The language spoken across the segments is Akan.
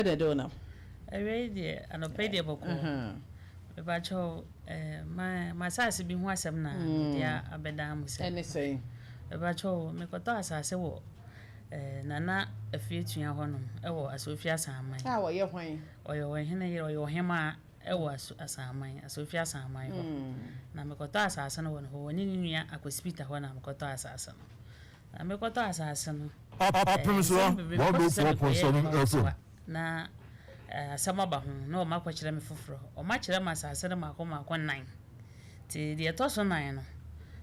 The donor. I read an opinion book. But my size be one some now, dear Abedam, anything. About you, make a toss as a war. Nana, a few to your honor, a Sophia Sam, How are you when? or your henna or your hema, was as a mine, a Sophia Sam, my Namacota assassin, who in India, I could speak to one Amacota assassin. Amacota assassin. Opemsuo, what do 4.7 na sama ba ho na o makwachire me foforo o machire masase na makoma akwa 9 ti de etoso 9 no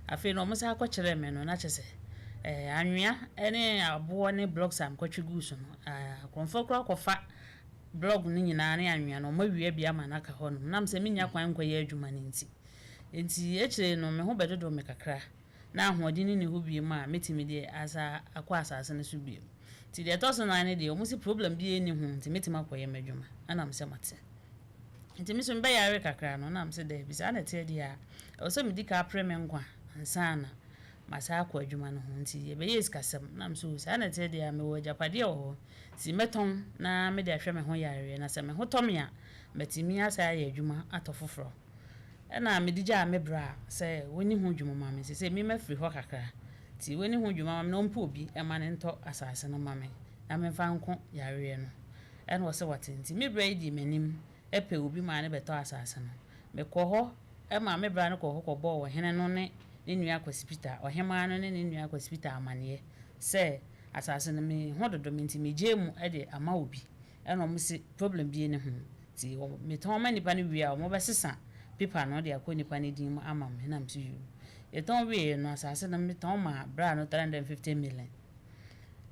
afi no musa akwachire me no na chese anwea ene abo ne blocks am kwatwigu so no akonfo kra kofa blog ni nyina ne anwea no mawie bia manaka ho no nam se menya kwan kwaye adwuma ne nti echire no me ho bedodo me kakra na ahodini ne ho bie ma metimi de asa akwa asase ne so bie ti de toso na ne de o musi problem bi eni hu ti metima koye madwuma ana mse mate nti mi so mbe yare kakra no na mse de bi sa na te dia o so mi di ka preme nkwa ansana masa akwa adwuma no hu nti ye be yes kasem na mse sa na te dia me wo japade o ti meton na me de ahwe me ho yare na se me ho tomia metimi asa ya adwuma atofoforo na me dija me bra se woni hu dwuma ma me se me mafiri ho kakra ti woni hu dwuma ma me no mpo obi e ma ne nto asase no ma me na me fa nko yare no en wo se watenti me bra di manim epe obi ma ne beto asase no me ko ho e ma me bra ne ko ho ko bo wo hene no ne nua hospital o hema no ne nua hospital amane se asase no me ho dodo menti me jemu e de ama obi en o mo se problem bi ne hu ti me ton ma nipa ne wi a mo be sesa pipa no de akọ nipa ne din ama me na mti yu eton we no asase na me ton ma bra no 350 million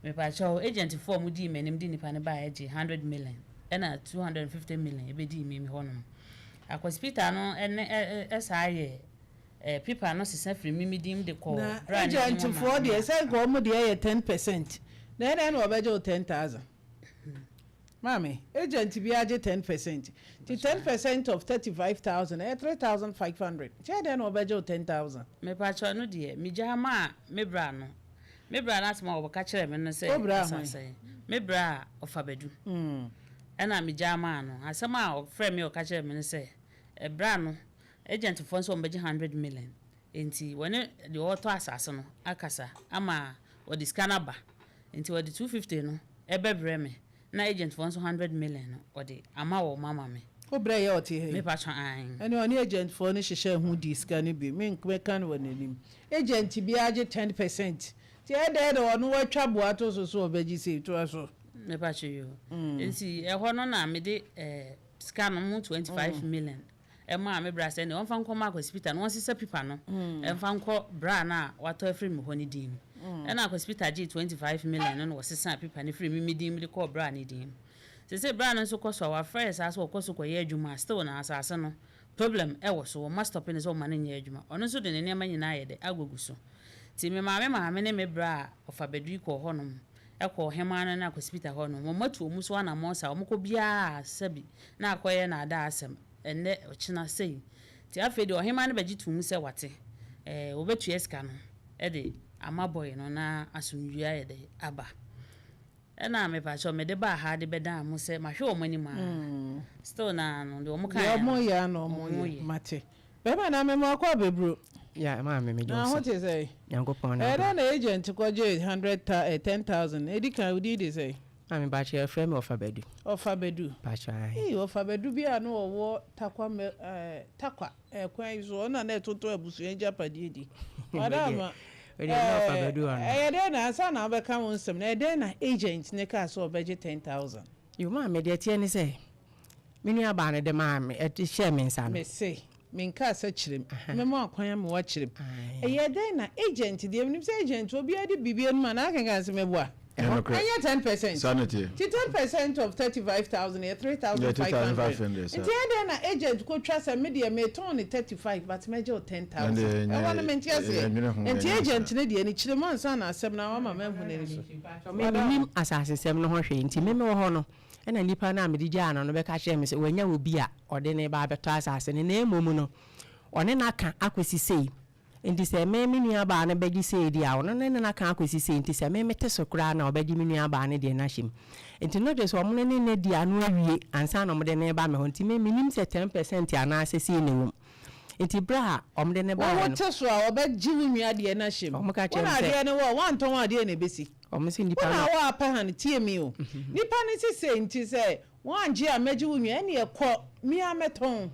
me pa cho agent for mu di menim di nipa ne ba eje 100 million na 250 million e be di me honom akọ hospital no esaye pipa no sesa free me dim de ko bra agent for de say go mu de 10% then no beje 10,000. Mami, agent bi age 10%. The 10% of 35,000, 3,500. Che den obeje 10,000. Me pa cho no de, mi jama me bra no. Me bra na asma obo ka kire me no say. Me bra ofabedu. Ena mi jama no. Asema o frame me o ka kire me no say. E bra no agent for so obeje 100 million. Enti woni de auto asase no akasa ama o di scanner ba. Enti o di 250 no e bebre me. Na agent for 100 million or the ama wo mama me obra ye oti he me pa twa an ene oni agent for ni hihye hu diska ni bi me kan wonanim agent bi age 10% ti e de ono watwa boato so obeji sei to so me pa twa yo nti e ho no na me de scan mu 25 million e ma me bra se ne won fa nko ma hospital no won sisa pipa no e fa nko bra na wato afri me ho ni dim and I hospital G 25 million and was a people and free me dim the call brand dim. They say brand so cost our friends as well cost ko ye juma still na asase no problem e was so must stop in his own man in ye juma. Ono so de ne ma nyina ye de agogu so. Ti me ma me ne me bra of abedu ko honom. E ko hema na hospital honom. Mo matu mu so na mo sa mo ko bia sabi na akoye na ada asem enne ochina sei. Ti afedi o hema na beji tu mu se wate. Obetu eska no. E de ama boy no na asumdua ye de aba na me pa cho me de ba ha de beda mo se ma hwe o mani ma still na no de o mo kan ya mo ya no mo mate be ba na me mo akwa bebro ya ma me jo na what is say yankopon na na agent ko je 10,000 edi kan udi de say me ba che frame of abedu pa cha of abedu bi anu owo takwa kwan so na toto abusu en japade di madam na asa na be kan won sem na na agent ne ka so obeje 10,000 you ma me de tie ni say menu aba na de ma me e share me nsa no me say me nka sa kirem me mo akwan me wa kirem na agent de me say agent obi ade bibie no ma na kan se me boa and 10%. Sanity. 10% of 35,000, 3,500. And then na agent could trust a media may turn 35, but major 10,000. I want to maintain and the agent need any children son as 7 hour, my member. Assassin 7 horse, intimate honor. And a nipa na me di jana no be ka share me say wanya obi a ode ne ba beto assassin ne emumu no one na aka akwesi sei nti se me nua ba na beji se di a ono ne na kan akosi se nti se me mete so kra na obeji me nua ba ne de na him nti no de so omo ne di anu awie ansa na omo de ne ba me ho nti me minim se 10% ana asesi ne wom nti bra omo de ne ba no wote so a obeji me nua de na him omo ka chem se ade ne wo wanton ade na besi omo se nipa na wo apa han tie mi o nipa ne se nti se wanje a meji wo nua ne ekọ mi ameton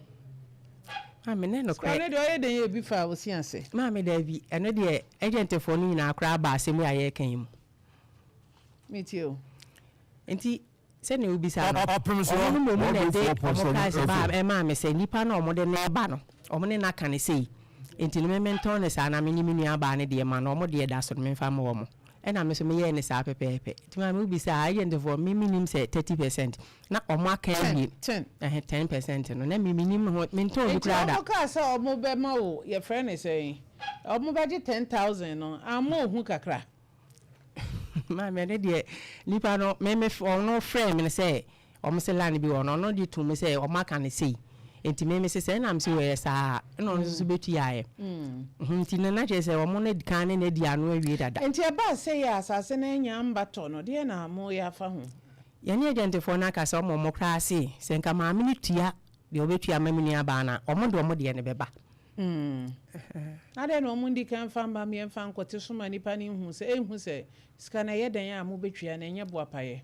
Mami ne no kwa. Ene de oye den ye bi fa wo si ase. Mami da bi eno de agent for ni na akra ba asemu aye kan mu. Me too. Enti se ne obi sa. Opemsuo. Omo mo na de omo ka se ba e ma me se nipa na omo de ne ba no. Omo ne na kan sei. Enti no me menton ne sa na me ni me nua ba ne de ma na omo de da so me fa mo wo mo. Ena me so me ye ne sa pepepe. Ti ma me obi sa agent for me minim se 30%. Na omo aka yi 10% no na me minim ho menton obi kra da. Omo ka se omo be ma wo ye friend ne say. Omo ba je 10,000 no. Amo hu kakra. Ma me de nipa no me ono friend me say omo se land bi ono no di to me say omo aka ne sei. Enti me se na me se we sa no no so betu yae nti na je se omo ne kan ne di anu awie dada enti e ba se ya asase na nya mbato no de na mo ya fa ho ya ne agent for na ka se omo mo kra se se nka ma me tua de obetua ma me nua ba na omo de omo de ne beba ade no omo ndi kan fa mba me fa nkote so ma nipa ni hu se sika na ye den ya mo betua na nya boapaye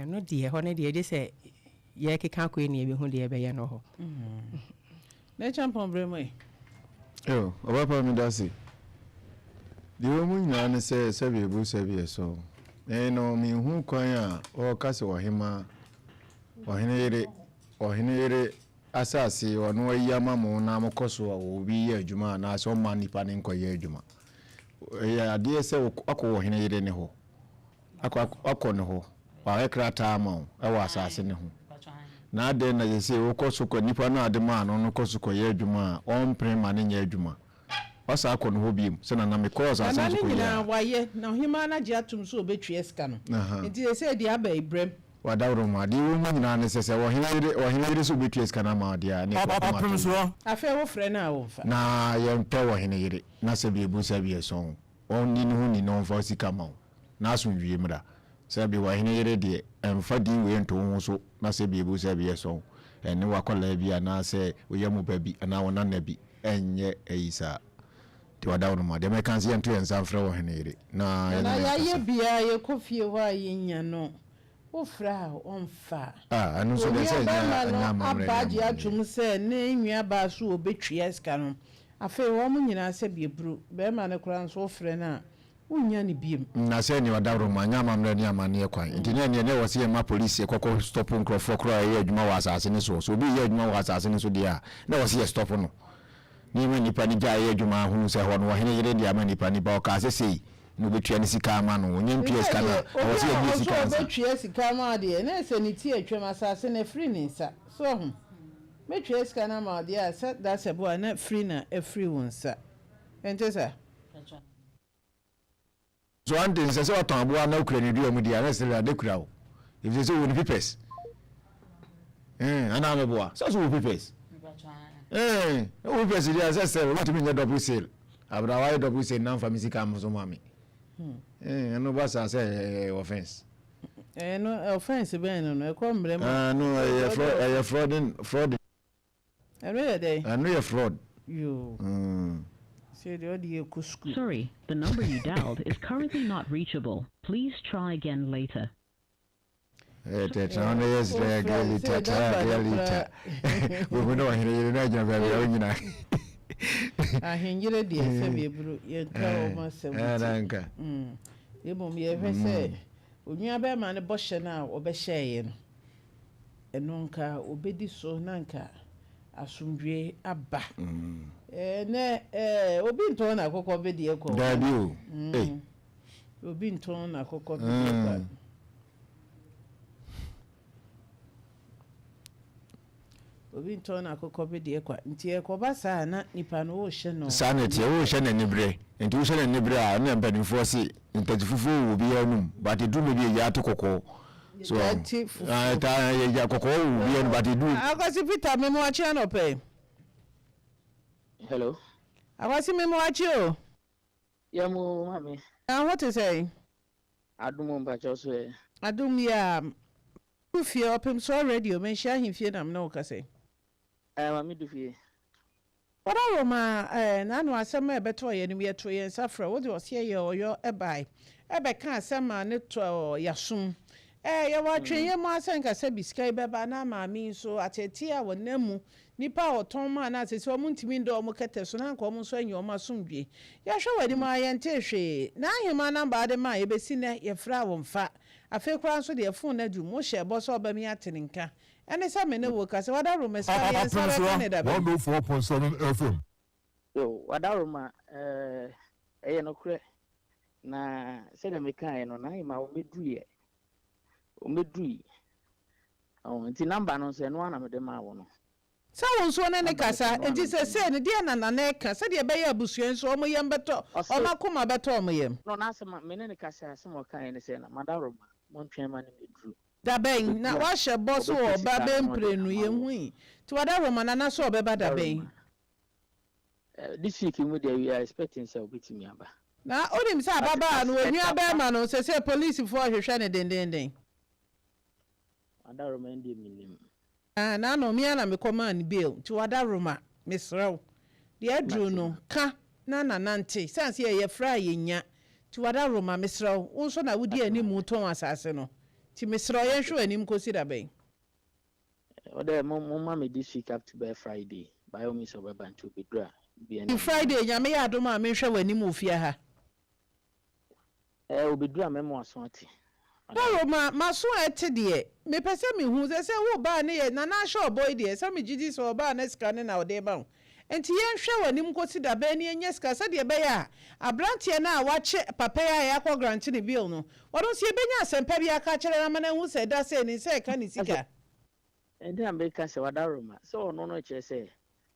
no de ho ne de se ye ke kan ko ni ebe hu de ebe ye no ho na champon bremo yo obapa mi dasi di wo mu nyina ne se bi ebu se bi so no mi hu kwan a o ka se ohima ohine yere asase ono ayama mo na mokoso obi ye adwuma na so ma nipa ne nkoye adwuma ya ade se akọ ohine yere ne ho akọ ne ho wa ekrata ma e wa asase ne ho na ade na je se wokoso ko nipa no ade ma no koso ko ye adwuma on prema ne nya adwuma wasa akọ no ho biem se na me cause asase ko ya na waye na ohima na je atum so obetwe sika no nti se di aba ibrem wadawro ma di wo nyina ne se wo hinere so betwe sika na ma dia ne Opemsuo afa wo frɛ na wo fa na ye mpe wo hinere na se bi ebu se bi eso on ni hu ni no fa sika ma na so nwie mra se bi wo hinere de emfa di we nto ho so na se bi ebu se bi eso ene wakola bi na se oyamu ba bi na wona na bi enye eyisa ti wadawro ma de me kan se ento ensa frɛ wo hinere na ye bia ye kofie ho ayenya no ofra onfa anu so de se nya mamre abaji atum se ne nwia ba so obetwia ska no afa wo mu nyina se biebru be ma ne kura nso ofre na unya ne biem na se ni wadawro ma nya mamre ni amane e kwan nti ne wo se ma police ekoko stop nkrofo kro ye adwuma wa asase ne so obi ye adwuma wa asase ne so dia na wo se stop no ni me nipa ni ja ye adwuma hu se ho no wo hene yire dia ma nipa ni ba o ka se sei no betwa ni sika ama no onye mpie sika na o se ye sika na betwa sika ma de na se ni ti atwam asase na free ni nsa so hu betwa sika na ma de asa da se bo na free na free wonsa ente sa so ande se waton abo na ukura ni dua mu dia na se la de kura o if se woni pipes ana me boa so wo pipes wo pipes dia se what me double sale abra why double sale na fa misika am so mami no basa say offense no offense be no e ko mbre ma no fraud every day no you fraud you say the audio ku school. Sorry, the number you dialed is currently not reachable. Please try again later. Tete yes really tete we know here na ja ba nyina ahenjire de se biebru ye ka o ma se ananka yebom ye hwe se onua ba ma ne bɔhye na obɛhyɛe no eno nka obedi so na nka asomdwe aba ne obi nton na kokɔ bedi ekɔ dabi o obi nton na kokɔ bedi ekɔ obi nton na kokɔ bedi ekɔ nti ekɔba saa na nipa no wo hye no sanity wo hye na nibre nti wo hye na nibre a na mpanimfo se ntatifufu wo bi anum but du me bi ya to kokɔ so ta ya kokɔ wo bi anu but du akwasi Peter me mo achi anope hello Awasi me mo achi o. Ya mo mami. What to say? Adum mba choso e. Adum ya Ufie Opemsuo radio me share him fie nam na o kase. Mami du fie. Wada Roma na no asem e beto ye ni we to ye nsafra wo de osie ye oyo e bai. E be ka asem ne to yasum. Ye wa twen ye mo asen ka se biskai be ba na maami so atetia wonamu nipa oton ma na se so muntimi ndo mo kete so na nko mo so anyi o masomdwe. Ya hwe wadi ma ye nte hwe na ahema na ba de ma ye besi ne ye fra wo mfa. Afe kwa so de phone na du mo hye bo so ba mi atenenka. Ene se me ne wo ka se Wada Roma sa ye sa be Canada. 104.7 FM. Yo, Wada Roma eye no kure na se de me kan no na ma o medui e. O medui. Nti number no se no ana me de ma wo no. Sa won so na ne kasa enti se ne dia na na ka se de be ya busuen so omo yem beto o makoma beto omo yem. No na se me ne kasa se mo kan ne se na Wada Roma mo ntwen ma ne medru. Da ben na wa hye boss o ba be mprenu ye hui ti Wada Roma na so obeba da ben this week we are expecting say obetimi aba na onim say ababa no anu aba ma no say police for hwehwe ne den Wada Roma ndi minim na no me na me command bill ti Wada Roma misrew de adru no ka na nante sense ye fra ye nya ti Wada Roma misrew unso na wudi animu ton asase no ti misrew ye hwe anim kosi da ben Ode mo me this week up to by Friday by all means obeba to be dra Friday nyame ya adom a me hwe w'anim ofia ha obedura memo aso ati Roma maso ete de me pese me hu se wo ba ne ye na na sure boy de se me gidi so ba na sika ne na ode ba enti ye hwe w'anim kosi da ba ne nya sika se de be ya abrantie na wache papa ya akọ grant ne bill no wodon se benya asempa bi aka kire na mana hu se da se ni se ka ni sika and then be ka se Wada Roma so no kire se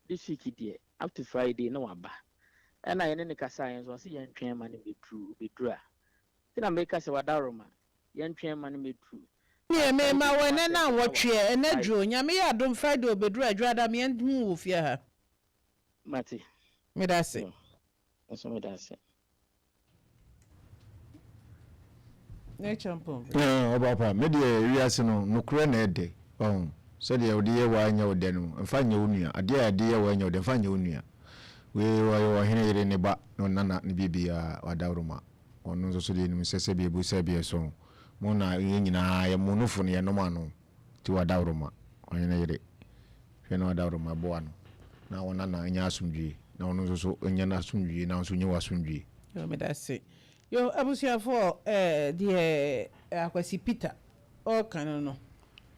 this week there up to Friday no waba and I ne kasa yen so se yen twen ma ne bedru a ti na make se Wada Roma yen twen ma ne bedru ye me ma wona na wotwe na dro nyame ya dom Friday obedru adwada me hu wo fia ha mate me da se so me da se ne champion Obapa me de wiase no nokure na ede so de odi ye wa anya ode no mfa nya onua ade ye wa anya ode mfa nya onua we wa hene yire ne ba no nana ne bibia Wada Roma ono nso so de nim sese bi ebu se bi so mo na ye nyina ye mo nufu ne ye no ma no ti Wada Roma hene yire hwe na Wada Roma bo ano na wona na anya asumdwie na ono nso so anya na asumdwie na nso nya wasumdwie yo me da se yo abusiafo de akwasi Peter o kan no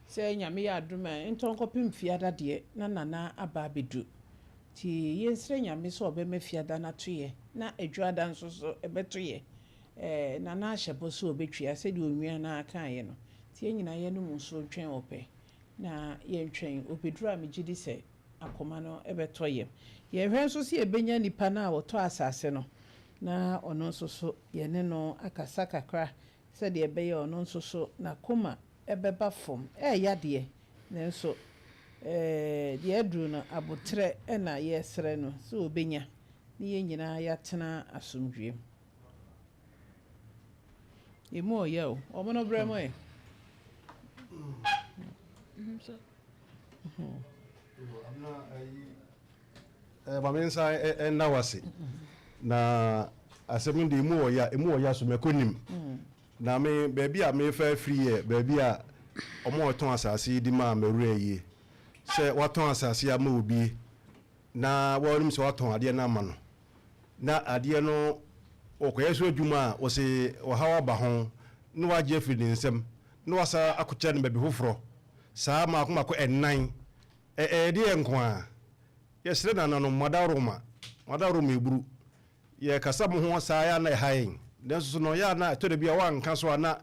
se nyame ya aduma entonkopim fiada de na nana aba bedu ti yensre nyame so obema fiada na toye na adwada nso so ebetoye nana hyebo so obetwia se de onwia na aka ye no ti nyina ye no muso twen ope na ye ntwen obeduru a megidi se akoma no ebetoye ye hwe nso se ebenya nipa na woto asase no na ono nso so ye ne no akasa kakra se de ebeye ono nso so na koma ebeba fom ya de nenso de adru no abotre na yesre no so obenya ni ye nyina ya tena asomdwem emo yo omono bremo e Bamensa na wase na asem de emu oya so mekonim na me baby a me fa free e baby a omo oton asase di ma mewure yi se waton asase ya ma obi na wonim se waton ade na ma no na ade no okoyeso adwuma o se o hawa ba ho no waje firi nsem no wasa akocha ne baby hofro saa ma ko enan de enko a yesre na no Wada Roma eburu ye kasa mo ho saa ya na hayin denso no ya na to de bia wan kan so na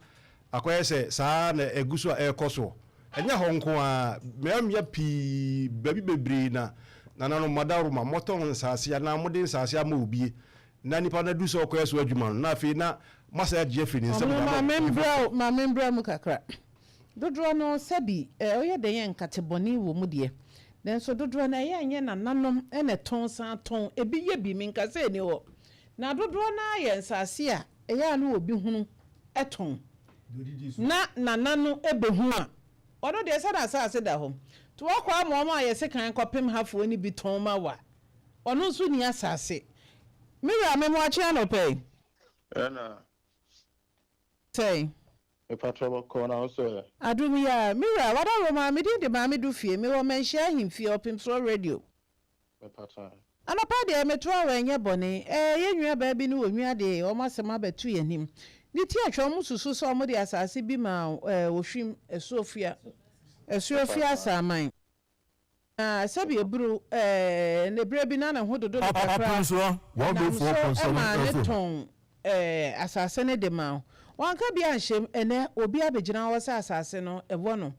akoyese saa na eguso ekoso enya honko a mem ya pi babi bebre na no Wada Roma moton saase ya na modin saase ya ma obi na nipa na du so akoyeso adwuma na afi na masa je fi ni nsem ma membra mu kakra dodro no sabi oye de yen kateboni wo mu de then so dodo na ye na nanom ene ton san ton ebi ye bi min ka se ni ho na dodo na ye nsase a eya na obi hunu eton na nanano ebehu a ono de se na asase da ho to akwa mo ye se kan kopem hafo ni bi ton ma wa ono nso ni asase mira me mo achi anope Ena say e patrol ko na so adumi ya mira wada roma me de ma me do fie me wo menhia himfie Opemsuo radio me patrol anapa de me to awenye bone ye nwua ba bi ni onwua de o masema betu yanim ni ti atwa mu susu so mo de asase bi ma ohwim esuofia saman sabi eburu ne bre bi na ho dodo no kakra Opemsuo 104.7 ton asase ne de ma wanka bi anhyem ene obi abegina wo sa asase no ebo no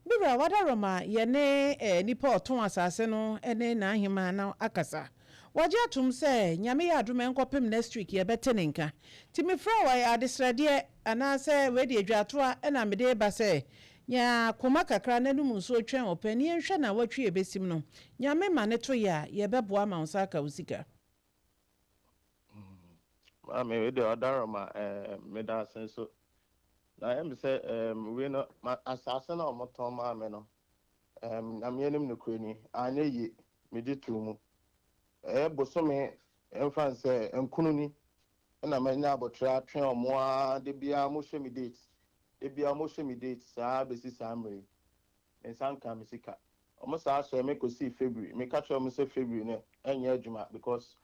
bibra wada roma ye ne nipa oton asase no ene na ahima na akasa waje atum se nyame ya adome nkopem next week ye betene nka ti me fra wa ya adesrade anase we de adwato a ena me de ba se nya koma kakra na num nso twen opani enhwe na watwe ebesim no nyame ma ne to ya ye beboa ma unsa ka usika me we de odaroma me da senso na em say we no asase na omoton ma me no na me enim no kroni anya yi me di tumu bosome emfan say enkunu ni na me nya abotra twen omoa de bia mo hwe me date de bia mo hwe me date saa besi samre ensanka me sika omo saa so me ko see February me catch omo say February ne enya adwuma because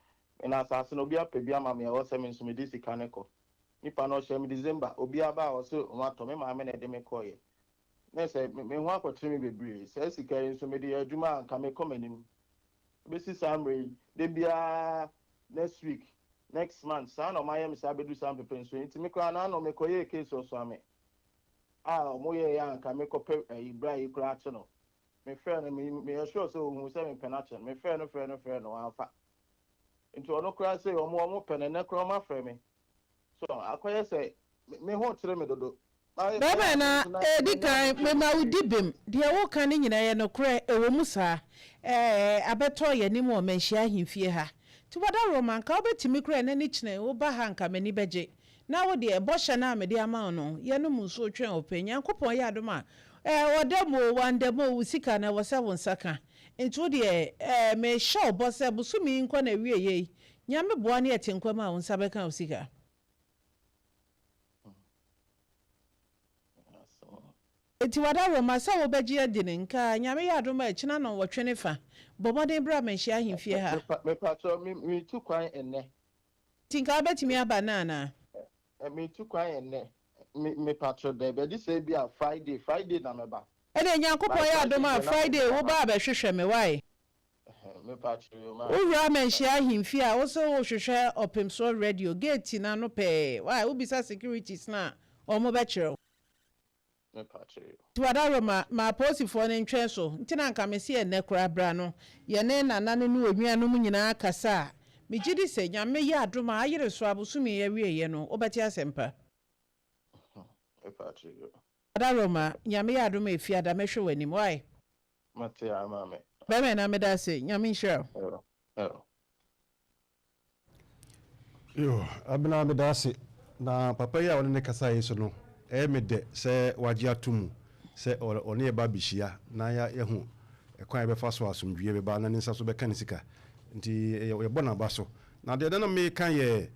na asase no obi apebia ma me o se me nso me di sika ne ko nipa no hwe me December obi aba o se o ato me ma me na de me koye na se me ho akotre me bebre se sika nso me di adwuma anka me komanim besi samre de bia next week next month sa no ma yem sa bedu sam pepe nso nti me kra na no me koye case o so ame mo ye ya anka me kope ibra yi kra ache no me frɛ no me sure so hu se me penache me frɛ no anfa nti ono kra se omo pene na kra ma frɛ me so akoye se me ho tere me dodo baba na edi kan me ma udi bem de wo kan ni nyina ye no kra ewo musa abeto ye ni mo menhia ahimfie ha ti wada roman ka obetimi kra na ni kine wo ba ha nka mani beje na wo de bosha na me de ama no ye no muso twen openya nkopon ya adoma wodamo wandamo usika na wose wonsaka nti de me show bosse busumi nko na wie ye nyame boa na yetenkwama wonsa beka usika eti wada roma sa wo beji adine nka nyame ya adoma akina no wotwene fa bomoden bra menhia ahimfie ha me pacho me tu kwan enne tinka betimi aba na na me tu kwan enne me pacho de be di say bia Friday na me ba ene nyankopon ya adoma Friday wo ba hwehwe me why me pacho yo ma wo menhia ahimfie a wo so wo hwehwe Opemsuo radio gate na no pe why wo bisa securities na omo be kire me pacho tuwada roma ma posifo ne ntwe so ntina nka me se ene kra bra no ye ne nanane no onwianom nyina kasa me gidi se nyame ya adoma ayere so abusumi ya wieye no obeti asempa me pacho tuwada roma nyame ya adoma efiada mehwe wanim why mate amame be me na me da se nyame nhwe yo abna me da se na papa ya woni ne kasa yeso no me de se waje atumu se one e ba bihia na ya yehu ekwan be fa so asomdwie be ba na nsa so be kan sika nti ye bona ba so na de na me kan ye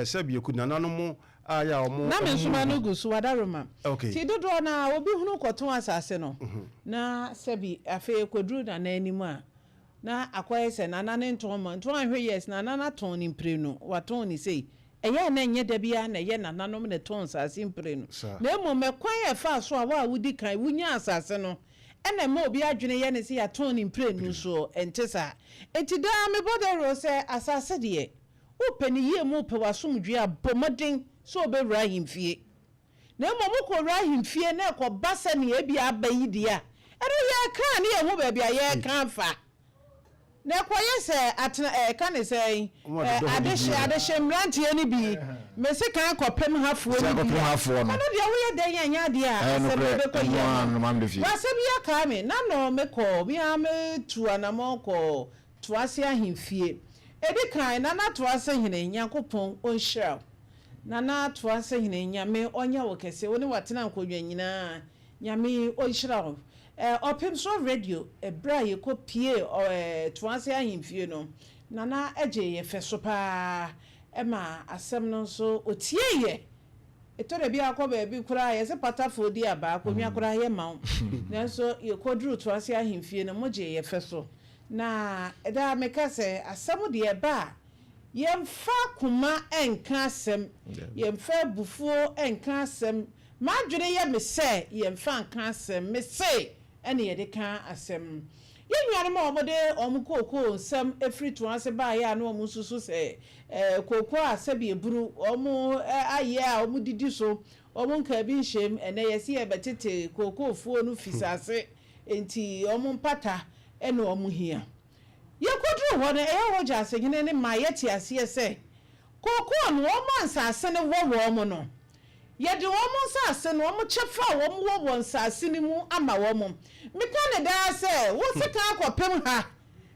se bi eku na nanu mu aya omo na me nsuma no gusu wadaroma ti dodo na obi hunu kwoton asase no na se bi afa kwadru na animu a na akoye se na nane nton ahwe yes na nana ton ni mprenu waton ni sei eye na nye da bia na ye nananom ne ton asase mprenu na emo mekwan ye fa so a wa wudi kan wunya asase no ena ma obi adwene ye ne se ya ton ni mprenu so entesa etida me bodero se asase de opani ye mu pe wasomdwe abomoden so obewura himfie na emo mukọ wura himfie na ekọ basa ne ebi abayi dia ero ye kan ne ye hu ba bia ye kan fa na kwaye se atena ka ne se adehye mrantie ni bi me se kan kopem hafuo ni kopem hafuo no no dia wo ye den anya dia asem be ko ye wasebia ka me na no me ko bia me tu anamo ko to ase ahemfie edi kan na na to ase hene Nyankopon onhyira na na to ase hene nyame onya wo kese woni watena nkodwa nyina nyame onhyira wo Opemsuo radio ebra ye ko pie to ase ahemfie no na na eje ye feso pa ema asem no so otie ye etore bi akoba bi kura ye se patafo di aba akonwa kura ye ma na so ye kodru to ase ahemfie no moje ye feso na eda meka se asem de eba yemfa kuma enka asem yemfa bufuo enka asem madwene ye me se yemfa enka asem me se ene ye de kan asem yenware ma omode omukoko nsem efri to ase ba ya na omususu se koko asabi eburu omu aye a omudidi so omunka bi nshem ene yesi e betete koko fuo no fisase enti omumpata ene omuhia yekodru ho na hoja asegene ne mayeti ase se koko no omansase ne wo omu no yede omansase no omu chefa wo wonsase ni mu ama wo mu meka ne da se wo sika akopem ha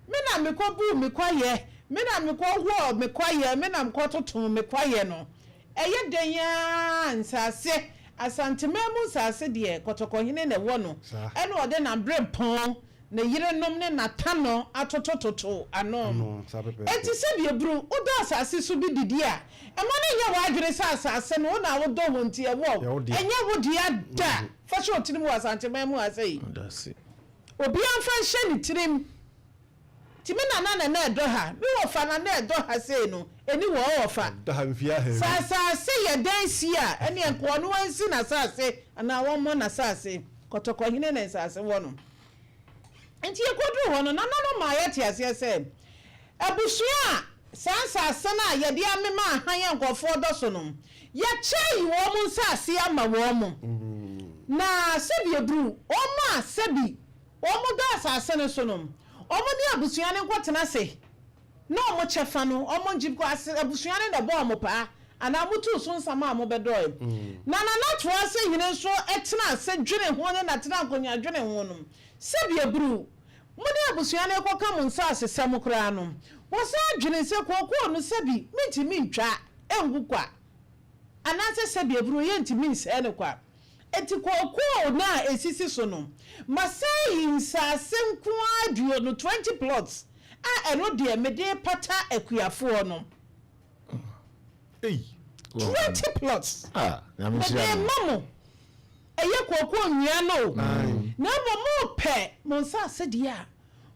me na mekobu mekwaye me na mekwo mekwaye me na mkototo mekwaye no eye den ya nsase asantememu nsase de kotokohene ne wo no ene ode na brempon na yirenom ne natano atotototo ano enti se bi ebru odo asase so bi didi a emane nya wadwere asase no na wodo wonti e wo enya wodi ada fasho otini mu asantememu asai obi anfa hye ni tirim timi na edo ha bi wo fa na edo ha sei no eni wo fa da ha mfia he sase ye dan si a eni enko no wansi na sase ana wo mo na sase kotokohine na sase wo no enti ye kodru ho no na ma ye ti ase se abusua sase na ye de amema han ye nkofo do so no ye chei wo mu sase ama wo mu na sebi ebru o ma sebi omo da asase ne so no omo ni abusua ne kwotena se na omo chefa no omo njib ko abusua ne da bo omo pa ana mutu so nsama amo bedoy na to ase hine so etena se dwene ho ne na tena akonya dwene ho no se bi ebru mo ni abusua ne kwaka mo nsa asesem kra no wo sa dwene se kokko no se bi mintimi ntwa engu kwa ana se bi ebru ye ntimi nse ne kwa eti kokko na esisi so no masai insase nkoa duo no 20 plots a eno de mede pata akuafo no 20 plots na mishira mamo eye kokko nwia no na mamo pe monsa sede a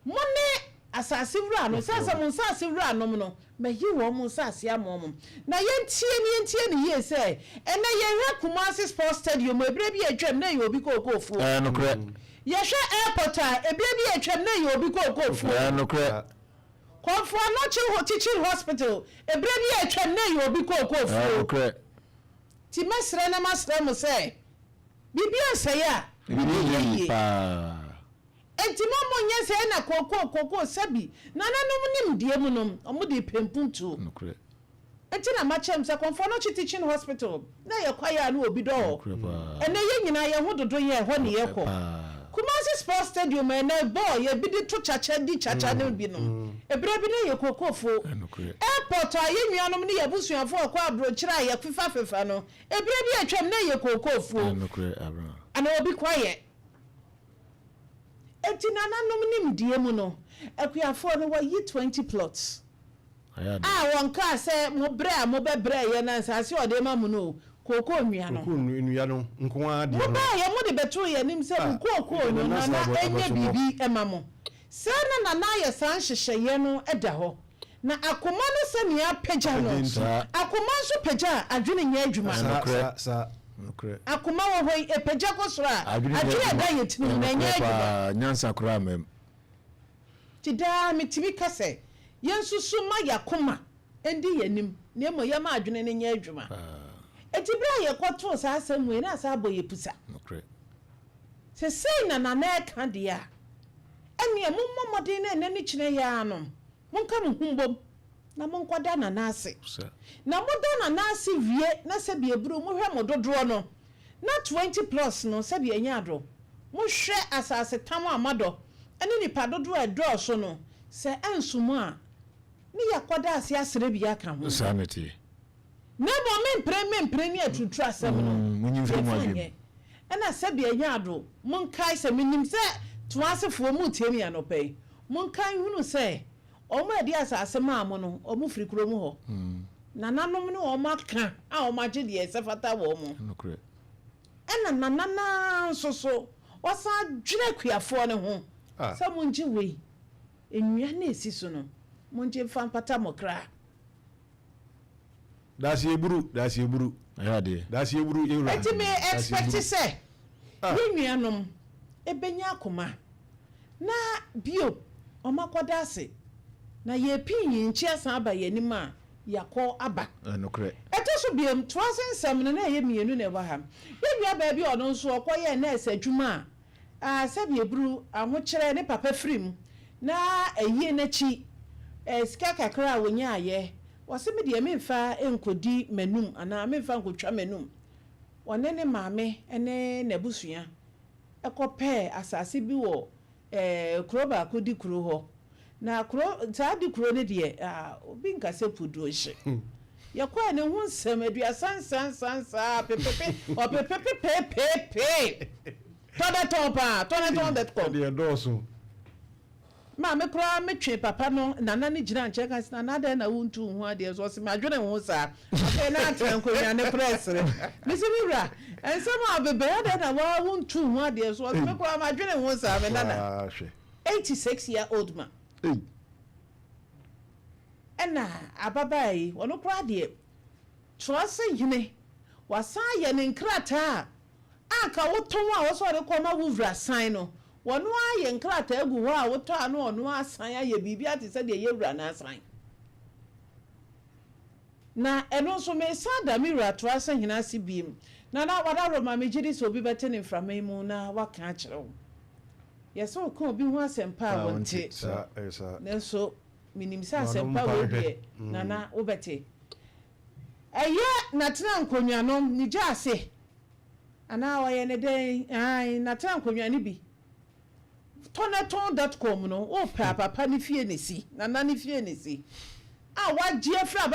mone asase wura no sasa monsa asase wura no no mayi wo monsa asase amom na yentie ni ye say ene ye Kumasi Sports Stadium ebre bi atwam na ye obi kokko fu no kre yehwe airport a ebre bi atwam na ye obi kokko fu no kre konfo no teaching hospital ebre bi atwam na ye obi kokko fu no kre ti mesre na masre mo say bibia say a bibi pa enti mamo nye say na kokko sabi na nanom nim die mu nom omo de pempuntu no kre enti na machem say konfo no teaching hospital na ye kwaya na obi do ene ye nyina ye hododo ye ho ne ye ko Kumasi Sports Stadium ene ball ye bi di to chacha di chacha ne bi no ebre bi ne ye kokofo airport a ye nuanom ne ye busuafo akwa abrochira ye fifa no ebre bi atwam ne ye kokofo ana obi kwaye enti nananom nim die mu no akuafo no wa yi 20 plots won ka se mo bra mo bebre ye na nsase ode ma mu no koko nwia no nko ade no ba ye mo de betu ye nim se koko no na enye bibi emamo se na ye san hyehye no eda ho na akoma no se ne apagya no akoma so pagya adwene nya adwuma sa akoma wo hoi epagya ko sora adwene da ye timi na nya adwuma nyansa kura mem tida mitimi kase yensusu ma yakoma endi yenim ne mo yama adwene ne nya adwuma eti bra ye kwato sa asemu na sa boye pusa se sei na e kan dia ene mummodin na ni kine ya no monka mo humbom na mo nkwada na nase na mo da na nase wie na se bia bru mo hwe mo dodoro no na 20 plus no se bia nya ado mo hwe asase tam amado ene nipa dodoro edo so no se ensumo a ni yakwada ase asere bia ka ho sanity na bo mempre ni atutu asem no munyi mfiri mo adwem ena se bia nya ado mo nkai se minim se to asefo mu tiemi anopai mo nkai hunu se omo edi asase maamo no omo firi kuro mu ho nananom no omo aka a omo age de esefata wo mo nokre ena nanana soso wasa dwene kuafo ne ho sa mo nji we enua na esi so no mo nji fa mpata mokra that's eburu ayade that's eburu ewura eti me expect say nua nom ebenya akoma na bio omo akoda ase na ye pinyi nchi asan aba yanim a yakọ aba nokre eto so biem toasensem no na ye mienu na eba ha ye bia bia ono nso okoye na esadwuma a sabi ebru ahokyere ne papa frim na eyie nachi sika kakra wonya aye wase me de memfa enkodi manum ana memfa nkotwa manum wone ne maame ene nabusua ekope asase bi wo kroba akodi kro ho na kro taadi kro ne de obi nkase pudu ohye yakwa ne hu nsem aduasansansansa pepepe opepepe toneton.com de doso ma me kra metwe papa no nana ne gina nche kan na nada na wuntu hu ade so se ma dwene hu sa afa na atankonya ne press re misi bibra ensem abebe ade na wa wuntu hu ade so me kra ma dwene hu sa me nana 86-year-old man ena ababai wono kra de trose yine wasa ye ne nkrata aka woton a wo so de koma wuvra sign no wono aye nkrata egu ho a woto ano ono asan aye bibia te se de ye wura na asan na eno so me sada mira trose hina sibim na wada roma me gidi so bi bete ne mframa mu na waka a kire wo yeso ko obi hu asempa wonte nenso minim sa asempa we die nana obete eye natena nkonwa no ni jase ana waye ne den ai natena nkonwa ni bi toneton.com no o papa ni fie nesi nana ni fie nesi a wagie fra